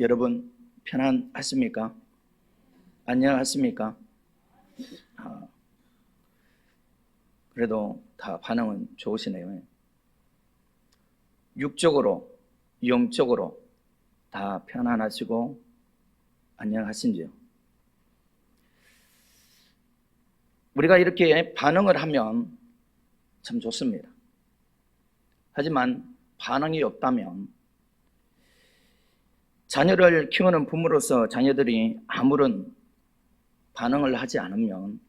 여러분 편안하십니까? 안녕하십니까? 그래도 다 반응은 좋으시네요. 육적으로, 영적으로 다 편안하시고 안녕하신지요? 우리가 이렇게 반응을 하면 참 좋습니다. 하지만 반응이 없다면 자녀를 키우는 부모로서 자녀들이 아무런 반응을 하지 않으면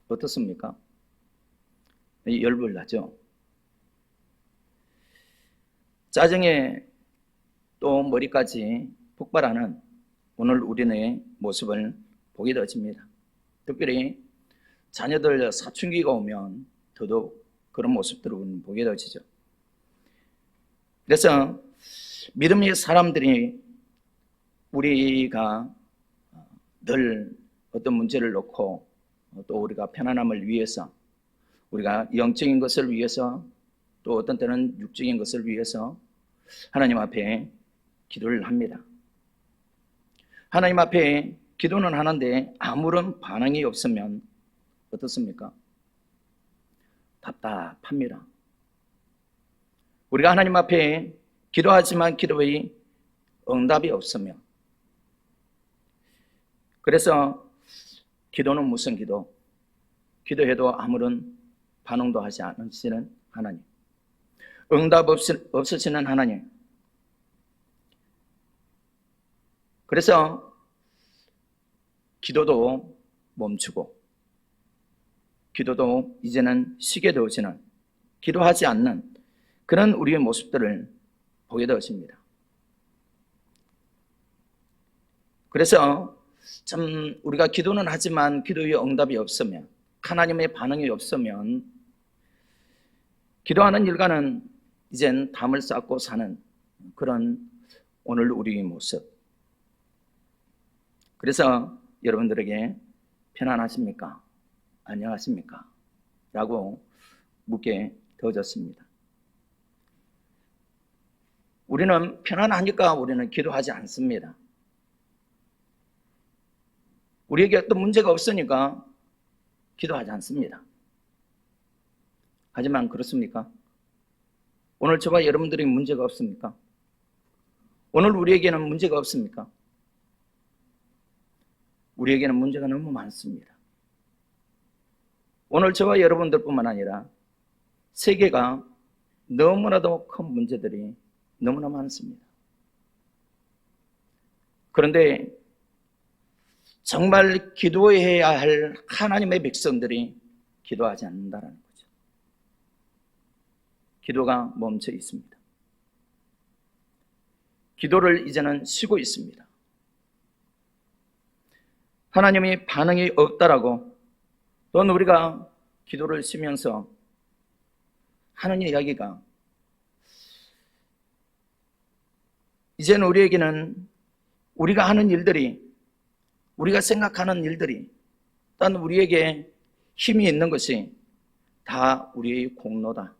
어떻습니까? 열불 나죠. 짜증에 또 머리까지 폭발하는 오늘 우리의 모습을 보게 되어집니다. 특별히 자녀들 사춘기가 오면 더더욱 그런 모습들을 보게 되어지죠. 그래서 믿음의 사람들이 우리가 늘 어떤 문제를 놓고 또 우리가 편안함을 위해서, 우리가 영적인 것을 위해서, 또 어떤 때는 육적인 것을 위해서 하나님 앞에 기도를 합니다. 하나님 앞에 기도는 하는데 아무런 반응이 없으면 어떻습니까? 답답합니다. 우리가 하나님 앞에 기도하지만 기도의 응답이 없으면, 그래서 기도는 무슨 기도? 기도해도 아무런 반응도 하지 않으시는 하나님, 응답 없으시는 하나님. 그래서 기도도 멈추고 기도도 이제는 쉬게 되어지는, 기도하지 않는 그런 우리의 모습들을 보게 되어집니다. 그래서 참 우리가 기도는 하지만 기도의 응답이 없으면, 하나님의 반응이 없으면 기도하는 일과는 이젠 담을 쌓고 사는 그런 오늘 우리의 모습. 그래서 여러분들에게 편안하십니까? 안녕하십니까? 라고 묻게 되어졌습니다. 우리는 편안하니까 우리는 기도하지 않습니다. 우리에게 어떤 문제가 없으니까 기도하지 않습니다. 하지만 그렇습니까? 오늘 저와 여러분들이 문제가 없습니까? 오늘 우리에게는 문제가 없습니까? 우리에게는 문제가 너무 많습니다. 오늘 저와 여러분들뿐만 아니라 세계가 너무나도 큰 문제들이 너무나 많습니다. 그런데 정말 기도해야 할 하나님의 백성들이 기도하지 않는다는 거죠. 기도가 멈춰 있습니다. 기도를 이제는 쉬고 있습니다. 하나님이 반응이 없다라고 또는 우리가 기도를 쉬면서 하는 이야기가, 이제는 우리에게는 우리가 하는 일들이, 우리가 생각하는 일들이, 또는 우리에게 힘이 있는 것이 다 우리의 공로다.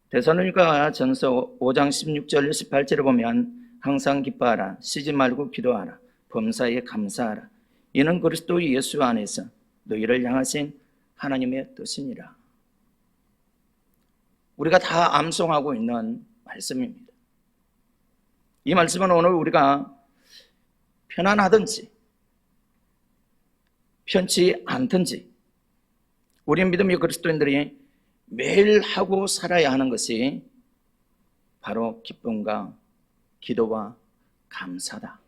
데살로니가 전서 5장 16절 18절에 보면 항상 기뻐하라, 쉬지 말고 기도하라, 범사에 감사하라, 이는 그리스도 예수 안에서 너희를 향하신 하나님의 뜻이니라. 우리가 다 암송하고 있는 말씀입니다. 이 말씀은 오늘 우리가 편안하든지 편치 않든지 우리 믿음의 그리스도인들이 매일 하고 살아야 하는 것이 바로 기쁨과 기도와 감사다.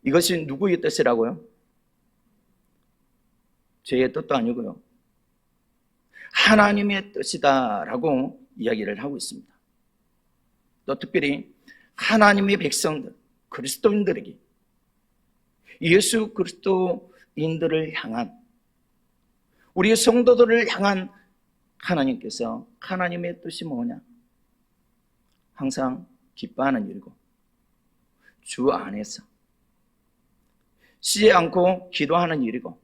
이것이 누구의 뜻이라고요? 죄의 뜻도 아니고요, 하나님의 뜻이다라고 이야기를 하고 있습니다. 또 특별히 하나님의 백성들, 그리스도인들에게, 예수 그리스도인들을 향한, 우리 성도들을 향한 하나님께서 하나님의 뜻이 뭐냐? 항상 기뻐하는 일이고 주 안에서 쉬지 않고 기도하는 일이고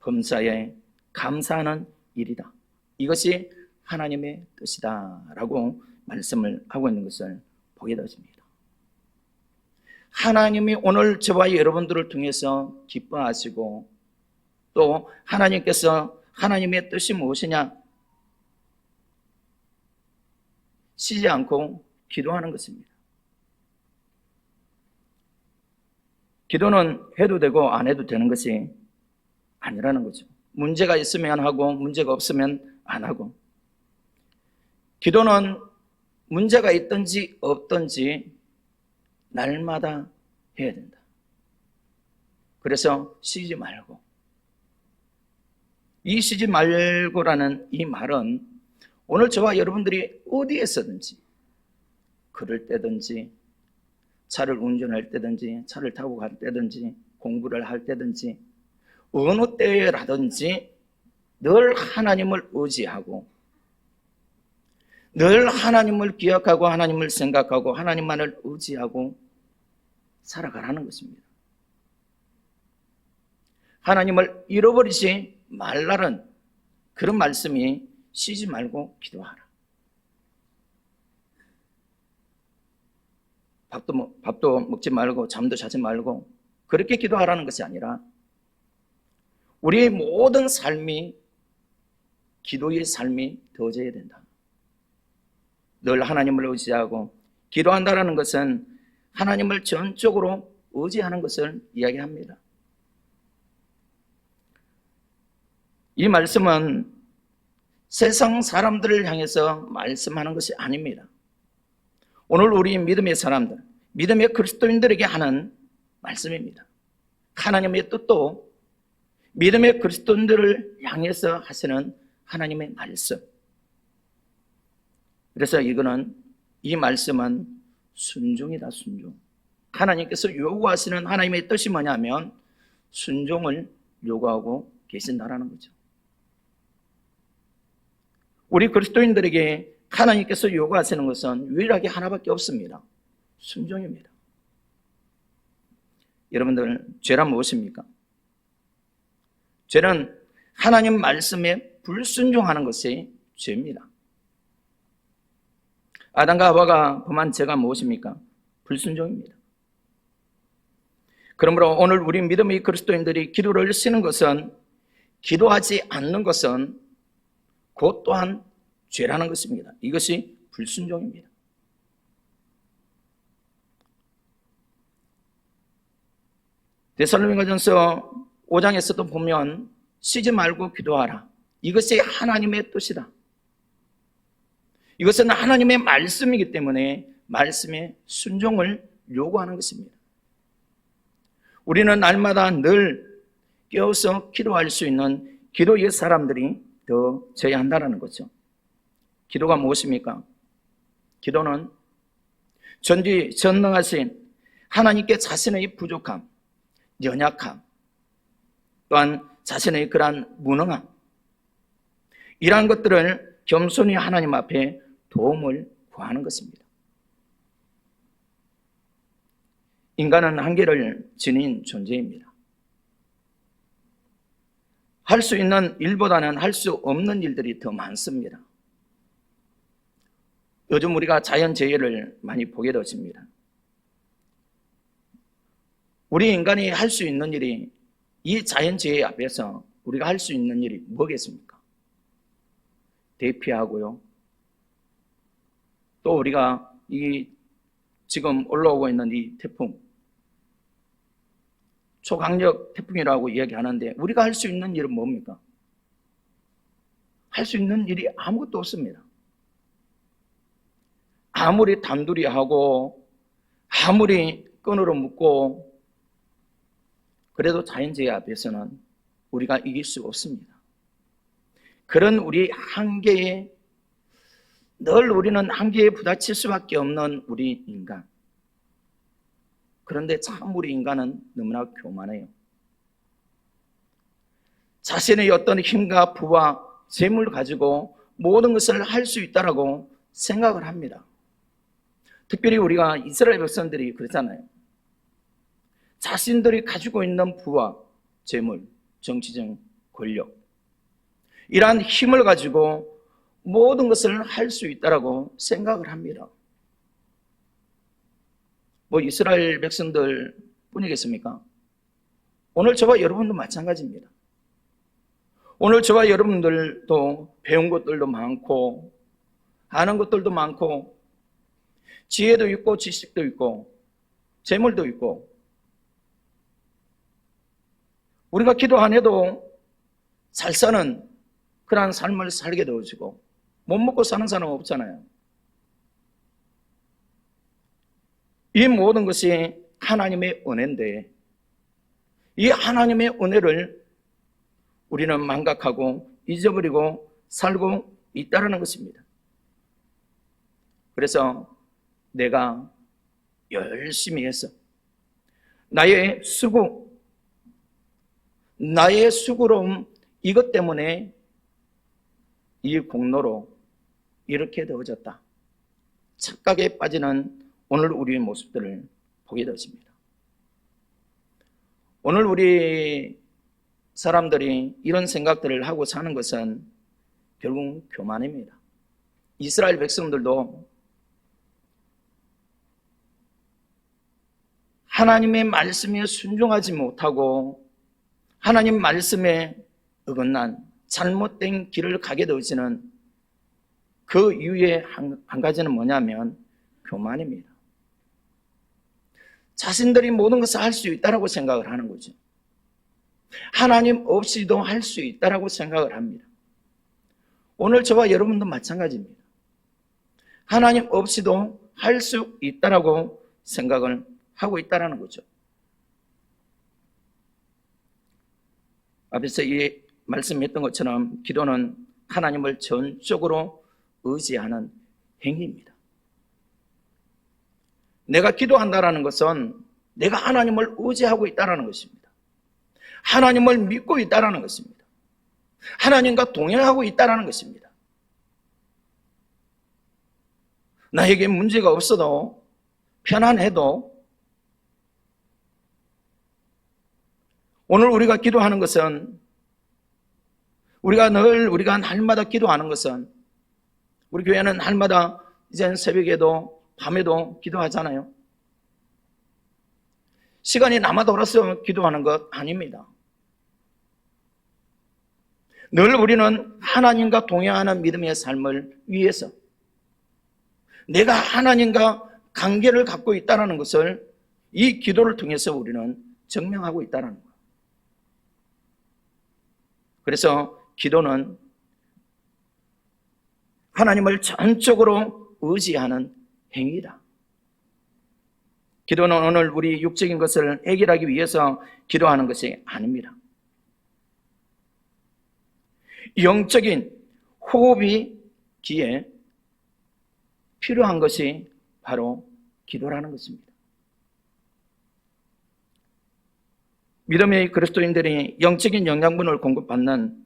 범사에 감사하는 일이다. 이것이 하나님의 뜻이다 라고 말씀을 하고 있는 것을 보게 되었습니다. 하나님이 오늘 저와 여러분들을 통해서 기뻐하시고 또 하나님께서 하나님의 뜻이 무엇이냐? 쉬지 않고 기도하는 것입니다. 기도는 해도 되고 안 해도 되는 것이 아니라는 거죠. 문제가 있으면 하고 문제가 없으면 안 하고, 기도는 문제가 있든지 없든지 날마다 해야 된다. 그래서 쉬지 말고, 이 쉬지 말고라는 이 말은 오늘 저와 여러분들이 어디에서든지, 걸을 때든지 차를 운전할 때든지 차를 타고 갈 때든지 공부를 할 때든지 어느 때라든지 늘 하나님을 의지하고 늘 하나님을 기억하고 하나님을 생각하고 하나님만을 의지하고 살아가라는 것입니다. 하나님을 잃어버리지 말라는 그런 말씀이 쉬지 말고 기도하라. 밥도 먹지 말고 잠도 자지 말고 그렇게 기도하라는 것이 아니라 우리의 모든 삶이 기도의 삶이 되어져야 된다. 늘 하나님을 의지하고 기도한다는 것은 하나님을 전적으로 의지하는 것을 이야기합니다. 이 말씀은 세상 사람들을 향해서 말씀하는 것이 아닙니다. 오늘 우리 믿음의 사람들, 믿음의 그리스도인들에게 하는 말씀입니다. 하나님의 뜻도 믿음의 그리스도인들을 향해서 하시는 하나님의 말씀. 그래서 이 말씀은 순종이다, 순종. 하나님께서 요구하시는 하나님의 뜻이 뭐냐면 순종을 요구하고 계신다라는 거죠. 우리 그리스도인들에게 하나님께서 요구하시는 것은 유일하게 하나밖에 없습니다. 순종입니다. 여러분들, 죄란 무엇입니까? 죄는 하나님 말씀에 불순종하는 것이 죄입니다. 아담과 하와가 범한 죄가 무엇입니까? 불순종입니다. 그러므로 오늘 우리 믿음의 그리스도인들이 기도를 쉬는 것은, 기도하지 않는 것은 그것 또한 죄라는 것입니다. 이것이 불순종입니다. 데살로니가전서 5장에서도 보면 쉬지 말고 기도하라. 이것이 하나님의 뜻이다. 이것은 하나님의 말씀이기 때문에 말씀의 순종을 요구하는 것입니다. 우리는 날마다 늘 깨어서 기도할 수 있는 기도의 사람들이 되어져야 한다는 거죠. 기도가 무엇입니까? 기도는 전지전능하신 하나님께 자신의 부족함, 연약함, 또한 자신의 그러한 무능함, 이러한 것들을 겸손히 하나님 앞에 도움을 구하는 것입니다. 인간은 한계를 지닌 존재입니다. 할 수 있는 일보다는 할 수 없는 일들이 더 많습니다. 요즘 우리가 자연재해를 많이 보게 되었습니다. 우리 인간이 할 수 있는 일이, 이 자연재해 앞에서 우리가 할 수 있는 일이 뭐겠습니까? 대피하고요. 또 우리가 지금 올라오고 있는 이 태풍, 초강력 태풍이라고 이야기하는데 우리가 할 수 있는 일은 뭡니까? 할 수 있는 일이 아무것도 없습니다. 아무리 단둘이하고 아무리 끈으로 묶고 그래도 자연재해 앞에서는 우리가 이길 수 없습니다. 그런 우리 한계에 늘 우리는 한계에 부딪힐 수밖에 없는 우리 인간. 그런데 참 우리 인간은 너무나 교만해요. 자신의 어떤 힘과 부와 재물을 가지고 모든 것을 할 수 있다라고 생각을 합니다. 특별히 우리가 이스라엘 백성들이 그렇잖아요. 자신들이 가지고 있는 부와 재물, 정치적 권력, 이러한 힘을 가지고 모든 것을 할 수 있다라고 생각을 합니다. 뭐 이스라엘 백성들 뿐이겠습니까? 오늘 저와 여러분도 마찬가지입니다. 오늘 저와 여러분들도 배운 것들도 많고 아는 것들도 많고 지혜도 있고 지식도 있고 재물도 있고 우리가 기도 안 해도 잘 사는 그러한 삶을 살게 되어지고 못 먹고 사는 사람은 없잖아요. 이 모든 것이 하나님의 은혜인데 이 하나님의 은혜를 우리는 망각하고 잊어버리고 살고 있다는 것입니다. 그래서 내가 열심히 해서 나의 수고, 나의 수고로움 이것 때문에 이 공로로 이렇게 되어졌다. 착각에 빠지는 오늘 우리의 모습들을 보게 되었습니다. 오늘 우리 사람들이 이런 생각들을 하고 사는 것은 결국 교만입니다. 이스라엘 백성들도 하나님의 말씀에 순종하지 못하고 하나님 말씀에 어긋난 잘못된 길을 가게 되어지는 그 이유의 한 가지는 뭐냐면 교만입니다. 자신들이 모든 것을 할 수 있다고 생각을 하는 거죠. 하나님 없이도 할 수 있다고 생각을 합니다. 오늘 저와 여러분도 마찬가지입니다. 하나님 없이도 할 수 있다고 생각을 하고 있다는 거죠. 앞에서 이 말씀했던 것처럼 기도는 하나님을 전적으로 의지하는 행위입니다. 내가 기도한다는 것은 내가 하나님을 의지하고 있다는 것입니다. 하나님을 믿고 있다는 것입니다. 하나님과 동행하고 있다는 것입니다. 나에게 문제가 없어도 편안해도 오늘 우리가 기도하는 것은 우리가 날마다 기도하는 것은 우리 교회는 날마다 이제는 새벽에도 밤에도 기도하잖아요. 시간이 남아 돌아서 기도하는 것 아닙니다. 늘 우리는 하나님과 동행하는 믿음의 삶을 위해서 내가 하나님과 관계를 갖고 있다는 것을 이 기도를 통해서 우리는 증명하고 있다는 거예요. 그래서 기도는 하나님을 전적으로 의지하는 행위다. 기도는 오늘 우리 육적인 것을 해결하기 위해서 기도하는 것이 아닙니다. 영적인 호흡이 기에 필요한 것이 바로 기도라는 것입니다. 믿음의 그리스도인들이 영적인 영양분을 공급받는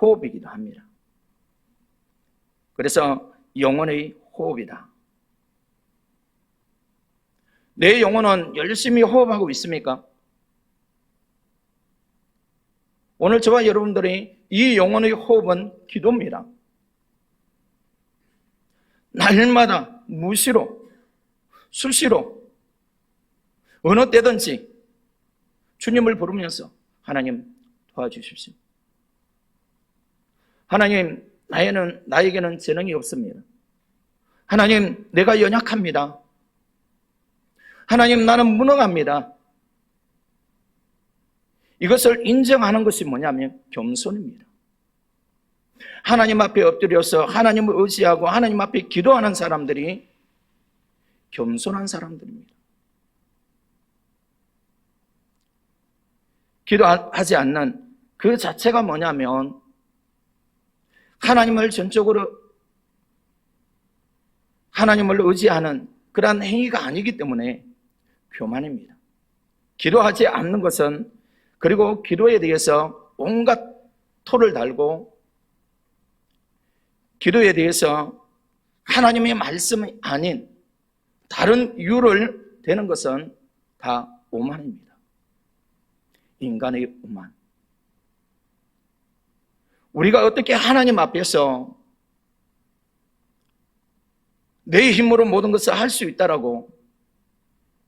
호흡이기도 합니다. 그래서 영혼의 호흡이다. 내 영혼은 열심히 호흡하고 있습니까? 오늘 저와 여러분들이 이 영혼의 호흡은 기도입니다. 날마다 무시로, 수시로, 어느 때든지 주님을 부르면서 하나님 도와주십시오. 하나님, 나에게는 재능이 없습니다. 하나님, 내가 연약합니다. 하나님, 나는 무능합니다. 이것을 인정하는 것이 뭐냐면 겸손입니다. 하나님 앞에 엎드려서 하나님을 의지하고 하나님 앞에 기도하는 사람들이 겸손한 사람들입니다. 기도하지 않는 그 자체가 뭐냐면 하나님을 전적으로 하나님을 의지하는 그러한 행위가 아니기 때문에 교만입니다. 기도하지 않는 것은 그리고 기도에 대해서 온갖 토를 달고 기도에 대해서 하나님의 말씀이 아닌 다른 이유를 대는 것은 다 오만입니다. 인간의 오만. 우리가 어떻게 하나님 앞에서 내 힘으로 모든 것을 할 수 있다라고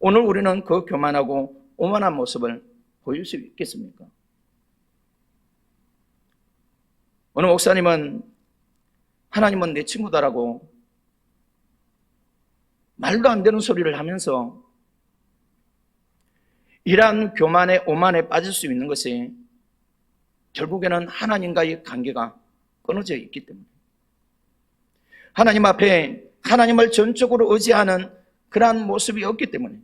오늘 우리는 그 교만하고 오만한 모습을 보일 수 있겠습니까? 어느 목사님은 하나님은 내 친구다라고 말도 안 되는 소리를 하면서 이러한 교만에 오만에 빠질 수 있는 것이 결국에는 하나님과의 관계가 끊어져 있기 때문에 하나님 앞에 하나님을 전적으로 의지하는 그러한 모습이 없기 때문에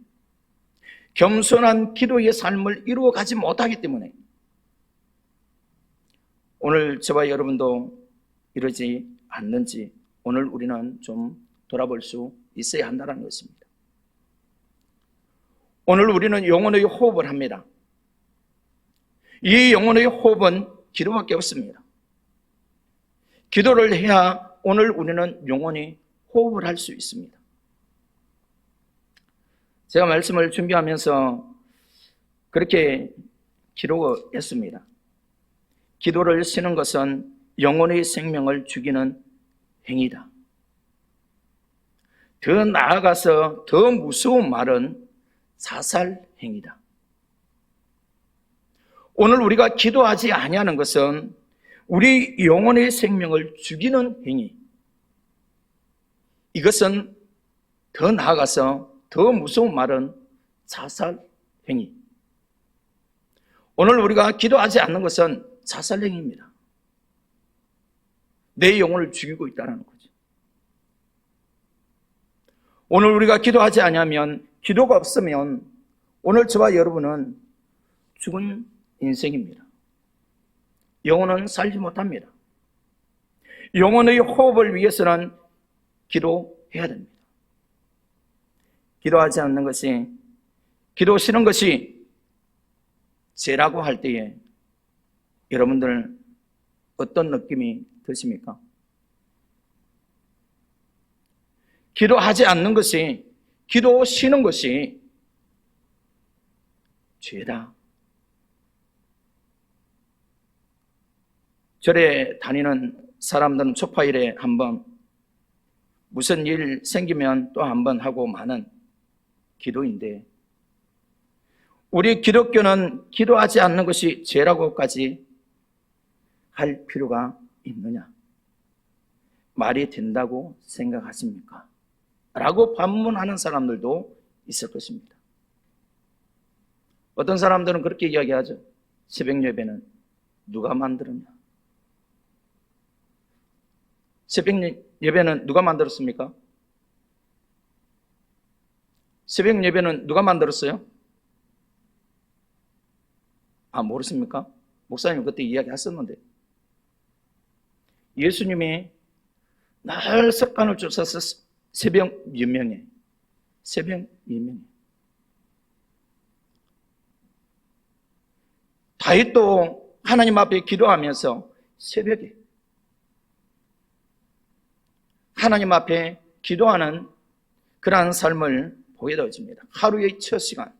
겸손한 기도의 삶을 이루어가지 못하기 때문에 오늘 저와 여러분도 이러지 않는지 오늘 우리는 좀 돌아볼 수 있어야 한다는 것입니다. 오늘 우리는 영혼의 호흡을 합니다. 이 영혼의 호흡은 기도밖에 없습니다. 기도를 해야 오늘 우리는 영원히 호흡을 할 수 있습니다. 제가 말씀을 준비하면서 그렇게 기록했습니다. 기도를 쉬는 것은 영혼의 생명을 죽이는 행위다. 더 나아가서 더 무서운 말은 자살 행위다. 오늘 우리가 기도하지 아니하는 것은 우리 영혼의 생명을 죽이는 행위. 이것은 더 나아가서 더 무서운 말은 자살 행위. 오늘 우리가 기도하지 않는 것은 자살 행위입니다. 내 영혼을 죽이고 있다는 거죠. 오늘 우리가 기도하지 않으면, 기도가 없으면 오늘 저와 여러분은 죽은 인생입니다. 영혼은 살지 못합니다. 영혼의 호흡을 위해서는 기도해야 됩니다. 기도하지 않는 것이, 기도 쉬는 것이 죄라고 할 때에 여러분들 어떤 느낌이 드십니까? 기도하지 않는 것이, 기도 쉬는 것이 죄다. 절에 다니는 사람들은 초파일에 한번, 무슨 일 생기면 또 한 번 하고 마는 기도인데, 우리 기독교는 기도하지 않는 것이 죄라고까지 할 필요가 있느냐? 말이 된다고 생각하십니까? 라고 반문하는 사람들도 있을 것입니다. 어떤 사람들은 그렇게 이야기하죠. 새벽 예배는 누가 만들었냐? 새벽 예배는 누가 만들었습니까? 새벽 예배는 누가 만들었어요? 모르십니까? 목사님 그때 이야기했었는데 예수님이 날 습관을 쫓아서 새벽 예명에 다윗도 하나님 앞에 기도하면서 새벽에 하나님 앞에 기도하는 그러한 삶을 보게 되어집니다. 하루의 첫 시간.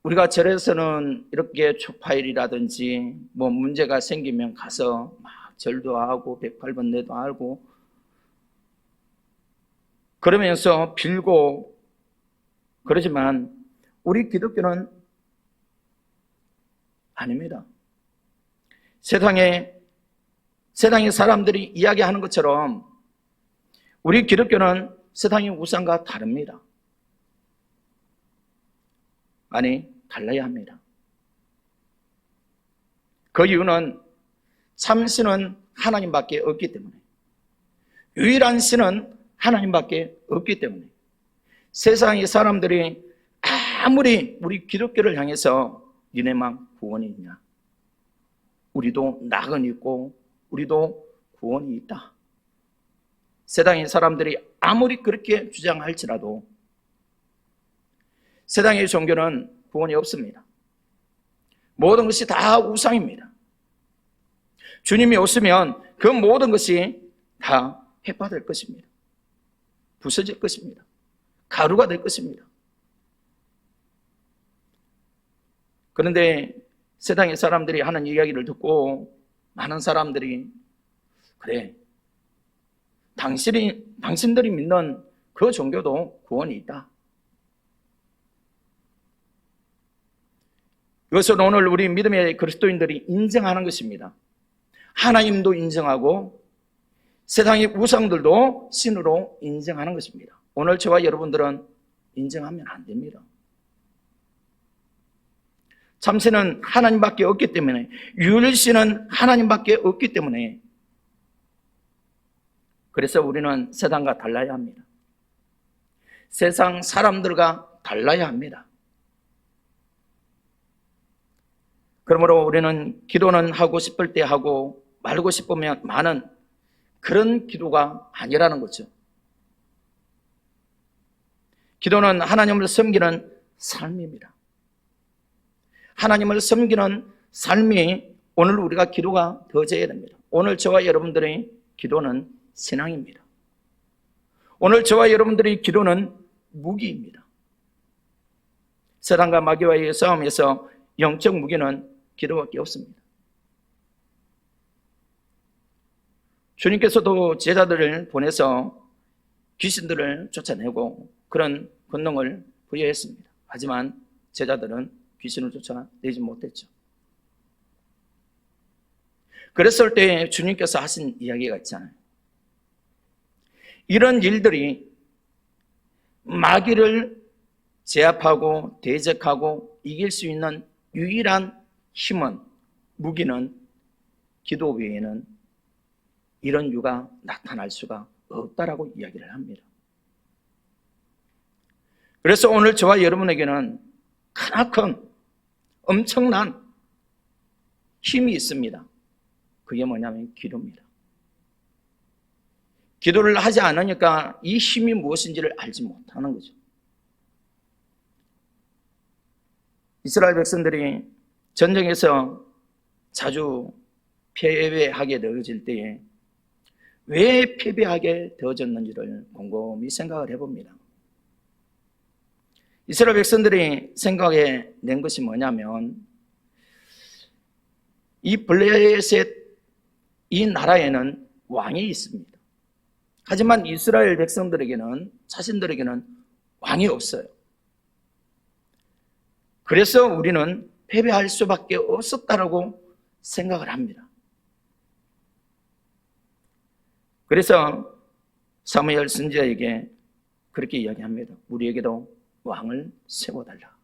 우리가 절에서는 이렇게 초파일이라든지 뭐 문제가 생기면 가서 막 절도 하고 108번뇌도 하고 그러면서 빌고 그러지만 우리 기독교는 아닙니다. 세상의 사람들이 이야기하는 것처럼 우리 기독교는 세상의 우상과 다릅니다. 아니, 달라야 합니다. 그 이유는 참 신은 하나님밖에 없기 때문에, 유일한 신은 하나님밖에 없기 때문에 세상의 사람들이 아무리 우리 기독교를 향해서 니네만 구원이 있냐, 우리도 낙은 있고 우리도 구원이 있다, 세상의 사람들이 아무리 그렇게 주장할지라도 세상의 종교는 구원이 없습니다. 모든 것이 다 우상입니다. 주님이 오시면 그 모든 것이 다 해파될 것입니다. 부서질 것입니다. 가루가 될 것입니다. 그런데 세상의 사람들이 하는 이야기를 듣고 많은 사람들이 그래, 당신들이 믿는 그 종교도 구원이 있다. 이것은 오늘 우리 믿음의 그리스도인들이 인정하는 것입니다. 하나님도 인정하고 세상의 우상들도 신으로 인정하는 것입니다. 오늘 저와 여러분들은 인정하면 안 됩니다. 참신은 하나님밖에 없기 때문에, 유일신은 하나님밖에 없기 때문에, 그래서 우리는 세상과 달라야 합니다. 세상 사람들과 달라야 합니다. 그러므로 우리는 기도는 하고 싶을 때 하고 말고 싶으면 많은 그런 기도가 아니라는 거죠. 기도는 하나님을 섬기는 삶입니다. 하나님을 섬기는 삶이 오늘 우리가 기도가 되어져야 됩니다. 오늘 저와 여러분들의 기도는 신앙입니다. 오늘 저와 여러분들의 기도는 무기입니다. 세상과 마귀와의 싸움에서 영적 무기는 기도밖에 없습니다. 주님께서도 제자들을 보내서 귀신들을 쫓아내고 그런 권능을 부여했습니다. 하지만 제자들은 귀신을 쫓아내지 못했죠. 그랬을 때 주님께서 하신 이야기가 있잖아요. 이런 일들이 마귀를 제압하고 대적하고 이길 수 있는 유일한 힘은, 무기는 기도 외에는 이런 유가 나타날 수가 없다라고 이야기를 합니다. 그래서 오늘 저와 여러분에게는 크나큰 엄청난 힘이 있습니다. 그게 뭐냐면 기도입니다. 기도를 하지 않으니까 이 힘이 무엇인지를 알지 못하는 거죠. 이스라엘 백성들이 전쟁에서 자주 패배하게 되어질 때에 왜 패배하게 되어졌는지를 곰곰이 생각을 해봅니다. 이스라엘 백성들이 생각해 낸 것이 뭐냐면, 이 블레셋 이 나라에는 왕이 있습니다. 하지만 이스라엘 백성들에게는, 자신들에게는 왕이 없어요. 그래서 우리는 패배할 수밖에 없었다라고 생각을 합니다. 그래서 사무엘 선지자에게 그렇게 이야기합니다. 우리에게도 왕을 세워달라.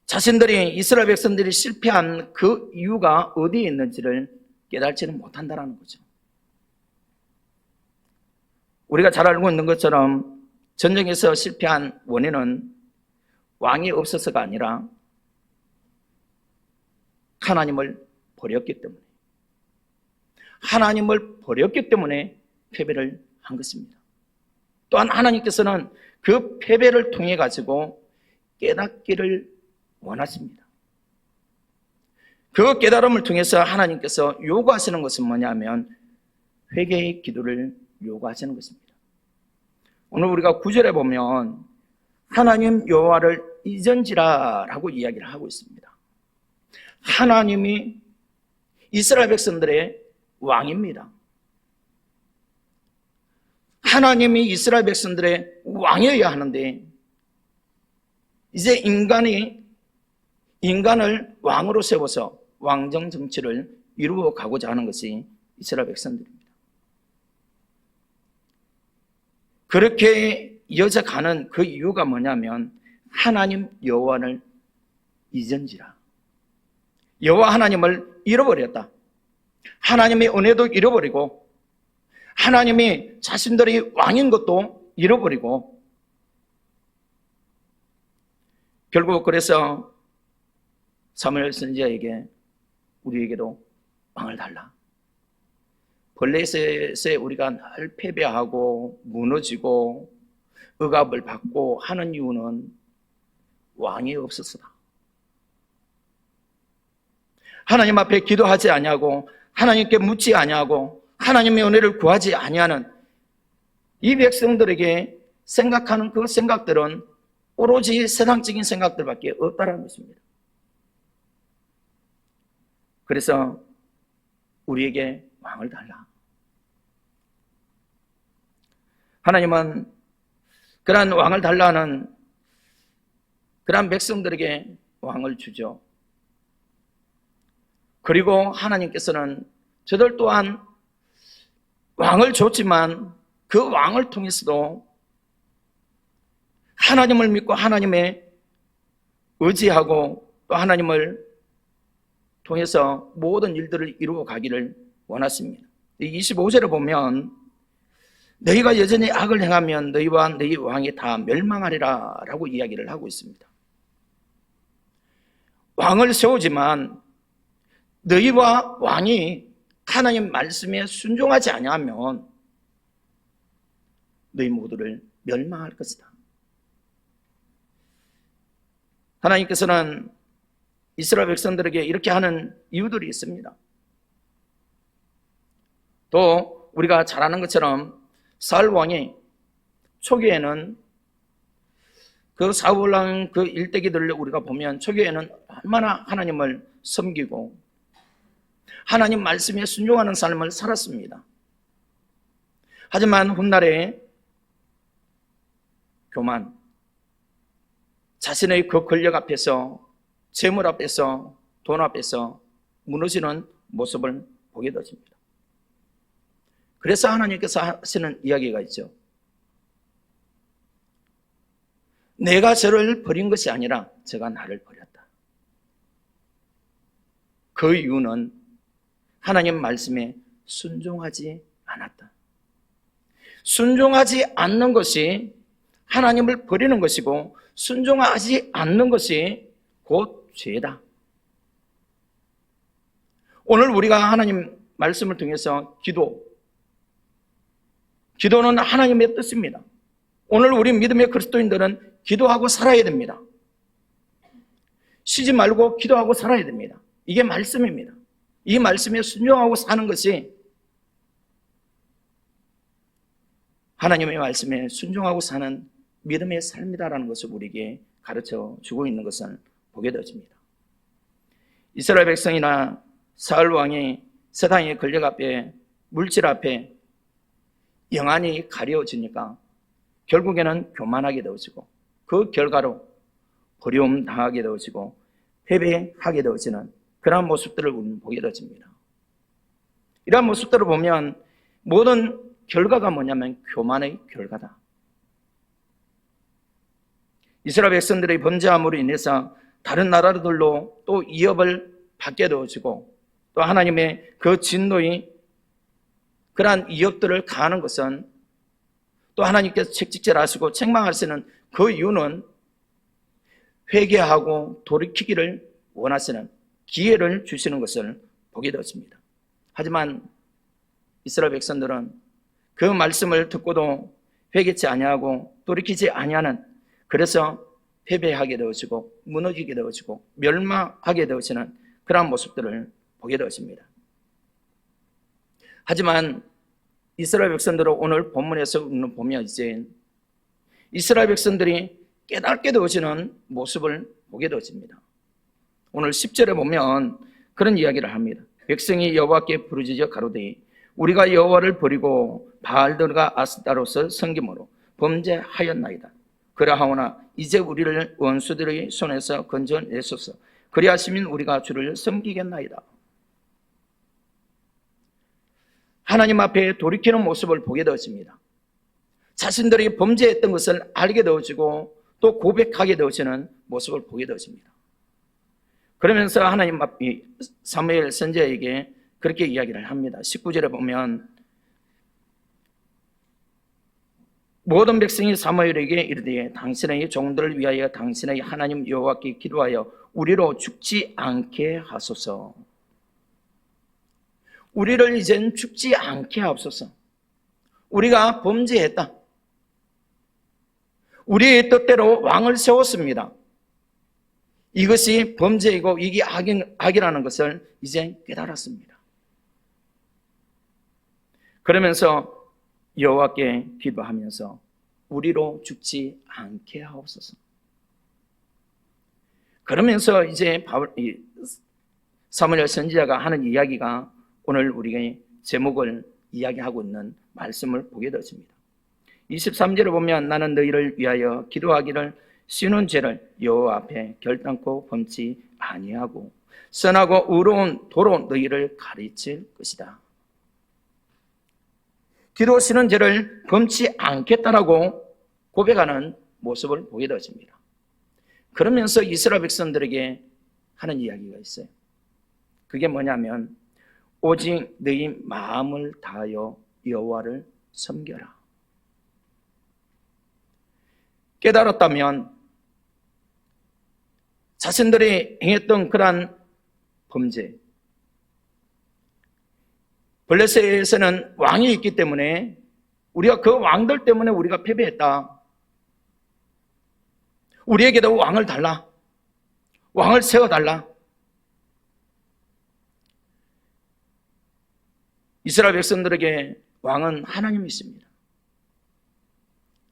자신들이, 이스라엘 백성들이 실패한 그 이유가 어디에 있는지를 깨달지는 못한다는 거죠. 우리가 잘 알고 있는 것처럼 전쟁에서 실패한 원인은 왕이 없어서가 아니라 하나님을 버렸기 때문에, 하나님을 버렸기 때문에 패배를 한 것입니다. 또한 하나님께서는 그 패배를 통해 가지고 깨닫기를 원하십니다. 그 깨달음을 통해서 하나님께서 요구하시는 것은 뭐냐면 회개의 기도를 요구하시는 것입니다. 오늘 우리가 9절에 보면 하나님 여호와를 잊은지라라고 이야기를 하고 있습니다. 하나님이 이스라엘 백성들의 왕입니다. 하나님이 이스라엘 백성들의 왕이어야 하는데 이제 인간을 왕으로 세워서 왕정 정치를 이루어 가고자 하는 것이 이스라엘 백성들입니다. 그렇게 이어져 가는 그 이유가 뭐냐면 하나님 여호와를 잊은지라. 여호와 하나님을 잃어버렸다. 하나님의 은혜도 잃어버리고 하나님이 자신들이 왕인 것도 잃어버리고, 결국 그래서 사무엘 선지자에게 우리에게도 왕을 달라. 블레셋에 우리가 늘 패배하고 무너지고 억압을 받고 하는 이유는 왕이 없었다. 하나님 앞에 기도하지 아니하고 하나님께 묻지 아니하고 하나님의 은혜를 구하지 아니하는 이 백성들에게 생각하는 그 생각들은 오로지 세상적인 생각들밖에 없다는 것입니다. 그래서 우리에게 왕을 달라. 하나님은 그러한 왕을 달라는 그러한 백성들에게 왕을 주죠. 그리고 하나님께서는 저들 또한 왕을 줬지만 그 왕을 통해서도 하나님을 믿고 하나님의 의지하고 또 하나님을 통해서 모든 일들을 이루어 가기를 원하십니다. 25절에 보면 너희가 여전히 악을 행하면 너희와 너희 왕이 다 멸망하리라 라고 이야기를 하고 있습니다. 왕을 세우지만 너희와 왕이 하나님 말씀에 순종하지 아니하면 너희 모두를 멸망할 것이다. 하나님께서는 이스라엘 백성들에게 이렇게 하는 이유들이 있습니다. 또 우리가 잘 아는 것처럼 사울 왕이 초기에는 그 사울 왕 그 일대기들을 우리가 보면 초기에는 얼마나 하나님을 섬기고 하나님 말씀에 순종하는 삶을 살았습니다. 하지만 훗날에 교만, 자신의 그 권력 앞에서 재물 앞에서 돈 앞에서 무너지는 모습을 보게 되었습니다. 그래서 하나님께서 하시는 이야기가 있죠. 내가 저를 버린 것이 아니라 저가 나를 버렸다. 그 이유는 하나님 말씀에 순종하지 않았다. 순종하지 않는 것이 하나님을 버리는 것이고 순종하지 않는 것이 곧 죄다. 오늘 우리가 하나님 말씀을 통해서 기도는 하나님의 뜻입니다. 오늘 우리 믿음의 그리스도인들은 기도하고 살아야 됩니다. 쉬지 말고 기도하고 살아야 됩니다. 이게 말씀입니다. 이 말씀에 순종하고 사는 것이 하나님의 말씀에 순종하고 사는 믿음의 삶이다라는 것을 우리에게 가르쳐 주고 있는 것을 보게 되어집니다. 이스라엘 백성이나 사울 왕이 세상의 권력 앞에 물질 앞에 영안이 가려지니까 결국에는 교만하게 되어지고 그 결과로 버리움 당하게 되어지고 패배하게 되어지는 그러한 모습들을 우리는 보게 되어집니다. 이러한 모습들을 보면 모든 결과가 뭐냐면 교만의 결과다. 이스라엘 백성들의 범죄함으로 인해서 다른 나라들로 또 위협을 받게 되어지고 또 하나님의 그 진노의 그러한 위협들을 가하는 것은 또 하나님께서 책찍질하시고 책망하시는 그 이유는 회개하고 돌이키기를 원하시는 기회를 주시는 것을 보게 되었습니다. 하지만 이스라엘 백성들은 그 말씀을 듣고도 회개치 아니하고 돌이키지 아니하는, 그래서 패배하게 되어지고 무너지게 되어지고 멸망하게 되어지는 그러한 모습들을 보게 되었습니다. 하지만 이스라엘 백성들은 오늘 본문에서 보면 이제 이스라엘 백성들이 깨닫게 되어지는 모습을 보게 되어집니다. 오늘 10절에 보면 그런 이야기를 합니다. 백성이 여호와께 부르짖어 가로되 우리가 여호와를 버리고 바알들과 아스타롯을 섬김으로 범죄하였나이다. 그러하오나 이제 우리를 원수들의 손에서 건져내소서. 그리하시면 우리가 주를 섬기겠나이다. 하나님 앞에 돌이키는 모습을 보게 되었습니다. 자신들이 범죄했던 것을 알게 되어지고 또 고백하게 되어지는 모습을 보게 되었습니다. 그러면서 하나님 앞에 사무엘 선지자에게 그렇게 이야기를 합니다. 19절에 보면 모든 백성이 사무엘에게 이르되 당신의 종들을 위하여 당신의 하나님 여호와께 기도하여 우리로 죽지 않게 하소서. 우리를 이젠 죽지 않게 하옵소서. 우리가 범죄했다. 우리의 뜻대로 왕을 세웠습니다. 이것이 범죄이고 이게 악이라는 것을 이제 깨달았습니다. 그러면서 여호와께 기도하면서 우리로 죽지 않게 하옵소서. 그러면서 이제 사무엘 선지자가 하는 이야기가 오늘 우리의 제목을 이야기하고 있는 말씀을 보게 되었습니다. 23절에 보면 나는 너희를 위하여 기도하기를 쉬는 죄를 여호와 앞에 결단코 범치 아니하고 선하고 의로운 도로 너희를 가르칠 것이다. 기도 쉬는 죄를 범치 않겠다라고 고백하는 모습을 보게 되었습니다. 그러면서 이스라엘 백성들에게 하는 이야기가 있어요. 그게 뭐냐면 오직 너희 마음을 다하여 여호와를 섬겨라. 깨달았다면 자신들이 행했던 그러한 범죄, 블레셋에서는 왕이 있기 때문에 우리가 그 왕들 때문에 우리가 패배했다. 우리에게도 왕을 달라. 왕을 세워달라. 이스라엘 백성들에게 왕은 하나님이 있습니다.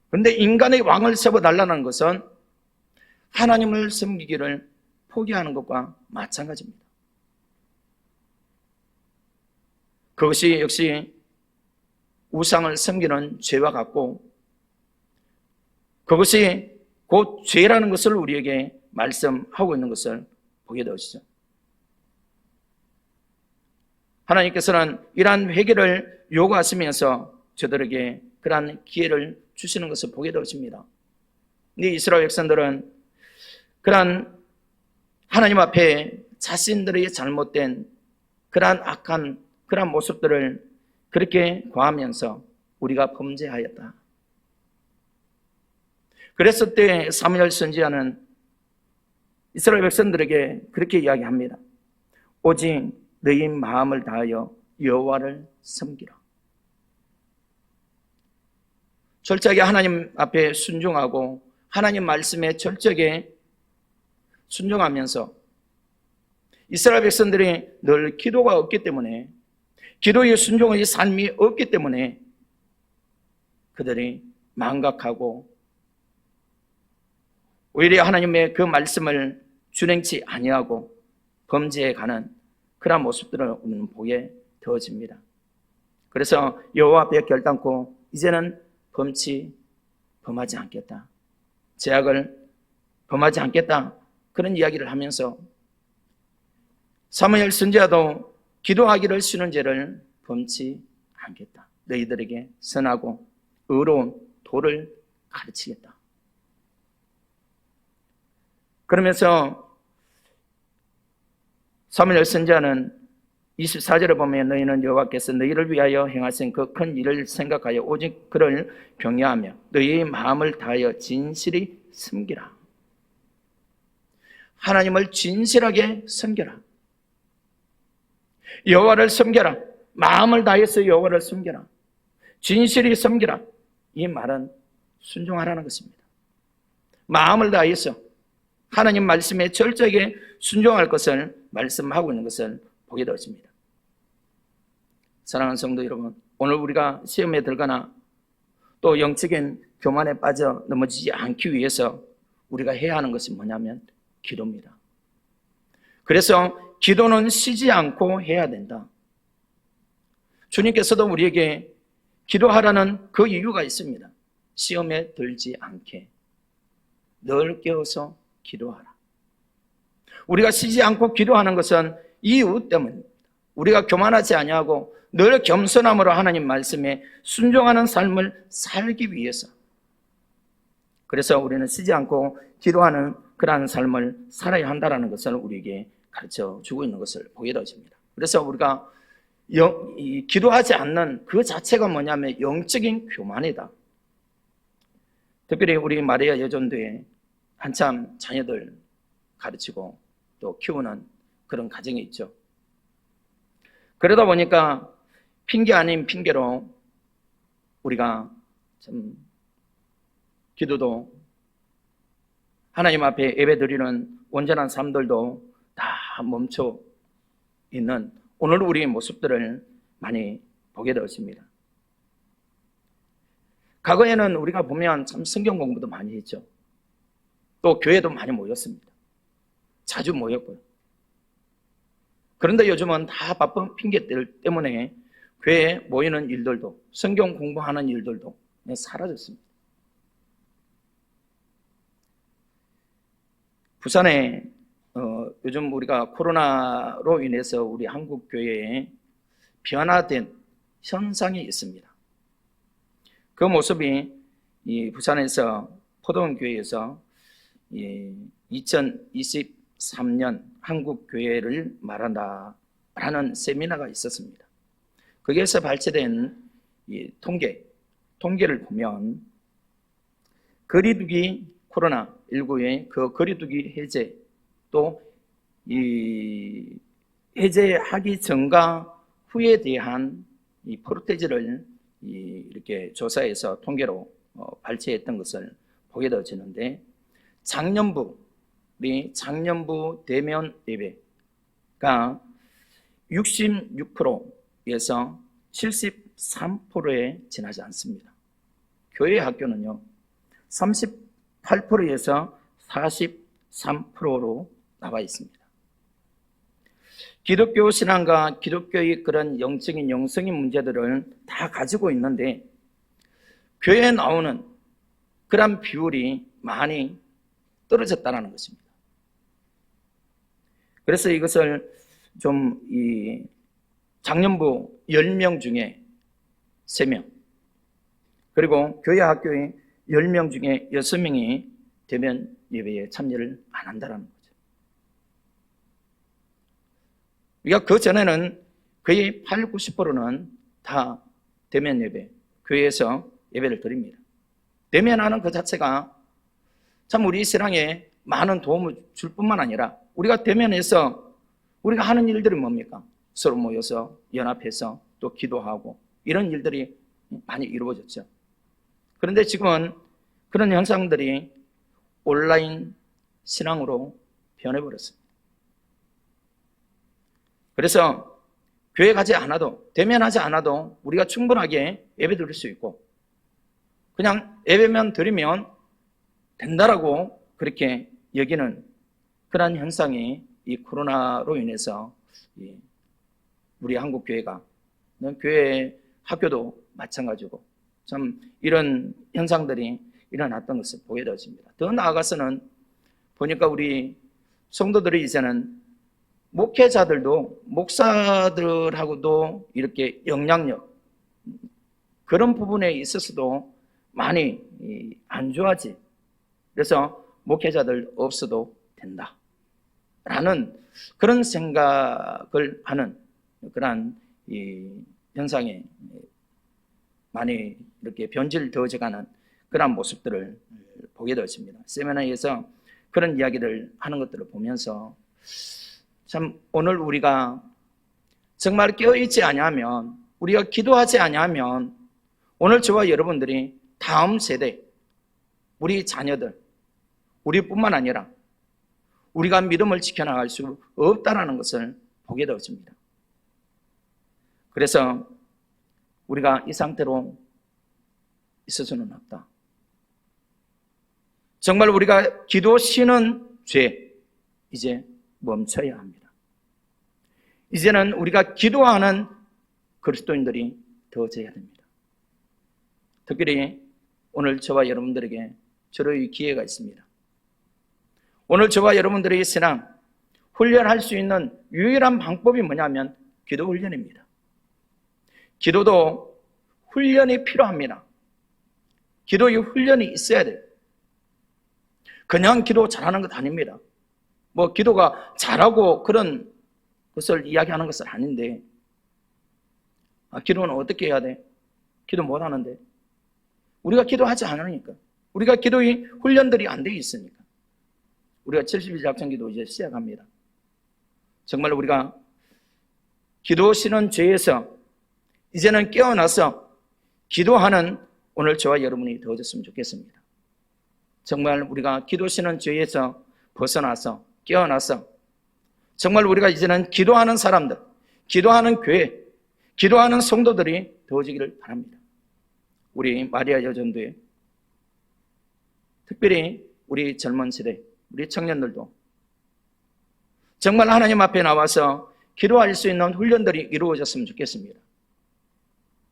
그런데 인간의 왕을 세워달라는 것은 하나님을 섬기기를 포기하는 것과 마찬가지입니다. 그것이 역시 우상을 섬기는 죄와 같고 그것이 곧 죄라는 것을 우리에게 말씀하고 있는 것을 보게 되었죠. 하나님께서는 이러한 회개를 요구하시면서 저들에게 그러한 기회를 주시는 것을 보게 되었습니다. 근데 이스라엘 백성들은 그러한 하나님 앞에 자신들의 잘못된 그러한 악한 그러한 모습들을 그렇게 고하면서 우리가 범죄하였다. 그랬을 때 사무엘 선지자는 이스라엘 백성들에게 그렇게 이야기합니다. 오직 너희 마음을 다하여 여호와를 섬기라. 철저하게 하나님 앞에 순종하고 하나님 말씀에 철저하게 순종하면서 이스라엘 백성들이 늘 기도가 없기 때문에 기도의 순종의 삶이 없기 때문에 그들이 망각하고 오히려 하나님의 그 말씀을 준행치 아니하고 범죄에 가는 그런 모습들을 우리는 보게 되어집니다. 그래서 여호와 앞에 결단코 이제는 범하지 않겠다. 죄악을 범하지 않겠다. 그런 이야기를 하면서 사무엘 선지자도 기도하기를 쉬는 죄를 범치 않겠다. 너희들에게 선하고 의로운 도를 가르치겠다. 그러면서 사무엘 선지자는 24절에 보면 너희는 여호와께서 너희를 위하여 행하신 그 큰 일을 생각하여 오직 그를 경외하며 너희의 마음을 다하여 진실히 섬기라. 하나님을 진실하게 섬겨라. 여호와를 섬겨라. 마음을 다해서 여호와를 섬겨라. 진실히 섬기라. 이 말은 순종하라는 것입니다. 마음을 다해서 하나님 말씀에 철저하게 순종할 것을 말씀하고 있는 것을 보게 되었습니다. 사랑하는 성도 여러분, 오늘 우리가 시험에 들거나 또 영적인 교만에 빠져 넘어지지 않기 위해서 우리가 해야 하는 것이 뭐냐면 기도입니다. 그래서 기도는 쉬지 않고 해야 된다. 주님께서도 우리에게 기도하라는 그 이유가 있습니다. 시험에 들지 않게 늘 깨어서 기도하라. 우리가 쉬지 않고 기도하는 것은 이 이유 때문입니다. 우리가 교만하지 아니하고 늘 겸손함으로 하나님 말씀에 순종하는 삶을 살기 위해서, 그래서 우리는 쉬지 않고 기도하는 그러한 삶을 살아야 한다는 것을 우리에게 가르쳐 주고 있는 것을 보게 되어집니다. 그래서 우리가 기도하지 않는 그 자체가 뭐냐면 영적인 교만이다. 특별히 우리 마리아 여전도에 한참 자녀들 가르치고 또 키우는 그런 가정이 있죠. 그러다 보니까 핑계 아닌 핑계로 우리가 참 기도도 하나님 앞에 예배드리는 온전한 삶들도 다 멈춰 있는 오늘 우리의 모습들을 많이 보게 되었습니다. 과거에는 우리가 보면 참 성경 공부도 많이 했죠. 또 교회도 많이 모였습니다. 자주 모였고요. 그런데 요즘은 다 바쁜 핑계들 때문에 교회에 모이는 일들도, 성경 공부하는 일들도 사라졌습니다. 부산에 요즘 우리가 코로나로 인해서 우리 한국 교회에 변화된 현상이 있습니다. 그 모습이 이 부산에서 포도원 교회에서 2023년 한국 교회를 말한다라는 세미나가 있었습니다. 거기에서 발췌된 이 통계를 보면 거리두기 코로나19의 그 거리두기 해제 또 이 해제하기 전과 후에 대한 이 프로테이지를 이렇게 조사해서 통계로 발췌했던 것을 보게 되어지는데 작년부 대면 예배가 66%에서 73%에 지나지 않습니다. 교회 학교는요 38%에서 43%로 나와 있습니다. 기독교 신앙과 기독교의 그런 영적인 영성인 문제들을 다 가지고 있는데 교회에 나오는 그런 비율이 많이 떨어졌다는 것입니다. 그래서 이것을 좀 작년부 10명 중에 3명 그리고 교회 학교에 10명 중에 6명이 대면 예배에 참여를 안 한다는 거죠. 우리가 그 전에는 거의 80, 90%는 다 대면 예배, 교회에서 예배를 드립니다. 대면하는 그 자체가 참 우리 신앙에 많은 도움을 줄 뿐만 아니라 우리가 대면해서 우리가 하는 일들이 뭡니까? 서로 모여서 연합해서 또 기도하고 이런 일들이 많이 이루어졌죠. 그런데 지금은 그런 현상들이 온라인 신앙으로 변해버렸습니다. 그래서 교회 가지 않아도 대면하지 않아도 우리가 충분하게 예배 드릴 수 있고 그냥 예배만 드리면 된다라고 그렇게 여기는 그런 현상이 이 코로나로 인해서 우리 한국 교회가 교회 학교도 마찬가지고 참 이런 현상들이 일어났던 것을 보게 되었습니다. 더 나아가서는 보니까 우리 성도들이 이제는 목회자들도 목사들하고도 이렇게 영향력 그런 부분에 있어서도 많이 안 좋아지. 그래서 목회자들 없어도 된다라는 그런 생각을 하는 그러한 현상이 많이 이렇게 변질되어져가는 그런 모습들을 보게 되었습니다. 세미나에서 그런 이야기를 하는 것들을 보면서 참 오늘 우리가 정말 깨어있지 아니하면 우리가 기도하지 아니하면 오늘 저와 여러분들이 다음 세대 우리 자녀들 우리뿐만 아니라 우리가 믿음을 지켜나갈 수 없다는 것을 보게 되었습니다. 그래서 우리가 이 상태로 있어서는 없다. 정말 우리가 기도 쉬는 죄 이제 멈춰야 합니다. 이제는 우리가 기도하는 그리스도인들이 되어져야 됩니다. 특별히 오늘 저와 여러분들에게 저의 기회가 있습니다. 오늘 저와 여러분들의 신앙 훈련할 수 있는 유일한 방법이 뭐냐면 기도 훈련입니다. 기도도 훈련이 필요합니다. 기도의 훈련이 있어야 돼요. 그냥 기도 잘하는 것 아닙니다. 뭐 기도가 잘하고 그런 것을 이야기하는 것은 아닌데 기도는 어떻게 해야 돼? 기도 못하는데 우리가 기도하지 않으니까 우리가 기도의 훈련들이 안 돼 있으니까 우리가 70일 작정기도 이제 시작합니다. 정말 우리가 기도 쉬는 죄에서 이제는 깨어나서 기도하는 오늘 저와 여러분이 되어졌으면 좋겠습니다. 정말 우리가 기도 쉬는 죄에서 벗어나서 깨어나서 정말 우리가 이제는 기도하는 사람들, 기도하는 교회, 기도하는 성도들이 되어지기를 바랍니다. 우리 마리아 여전도에 특별히 우리 젊은 세대, 우리 청년들도 정말 하나님 앞에 나와서 기도할 수 있는 훈련들이 이루어졌으면 좋겠습니다.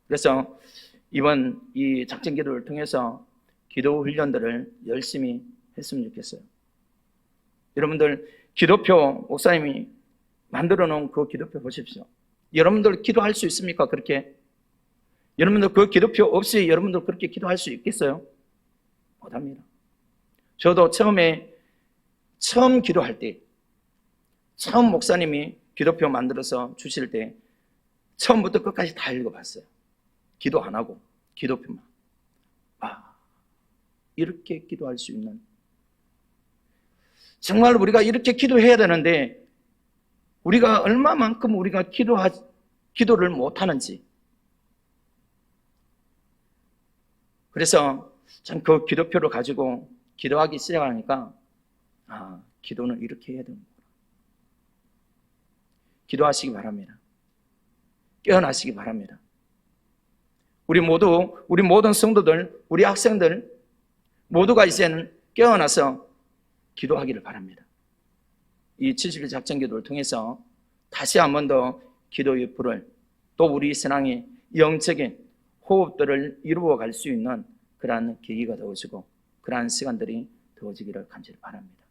그래서 이번 이 작전 기도를 통해서 기도 훈련들을 열심히 했으면 좋겠어요. 여러분들 기도표 목사님이 만들어 놓은 그 기도표 보십시오. 여러분들 기도할 수 있습니까? 그렇게? 여러분들 그 기도표 없이 여러분들 그렇게 기도할 수 있겠어요? 못합니다. 저도 처음 기도할 때, 처음 목사님이 기도표 만들어서 주실 때 처음부터 끝까지 다 읽어봤어요. 기도 안 하고 기도표만. 이렇게 기도할 수 있는, 정말 우리가 이렇게 기도해야 되는데 우리가 얼마만큼 우리가 기도를 못하는지. 그래서 참 그 기도표를 가지고 기도하기 시작하니까 기도는 이렇게 해야 되는구나. 기도하시기 바랍니다. 깨어나시기 바랍니다. 우리 모든 성도들, 우리 학생들 모두가 이제는 깨어나서 기도하기를 바랍니다. 이 70일 작전 기도를 통해서 다시 한 번 더 기도의 불을, 또 우리 신앙의 영적인 호흡들을 이루어 갈 수 있는 그러한 계기가 되어지고 그러한 시간들이 되어지기를 간절히 바랍니다.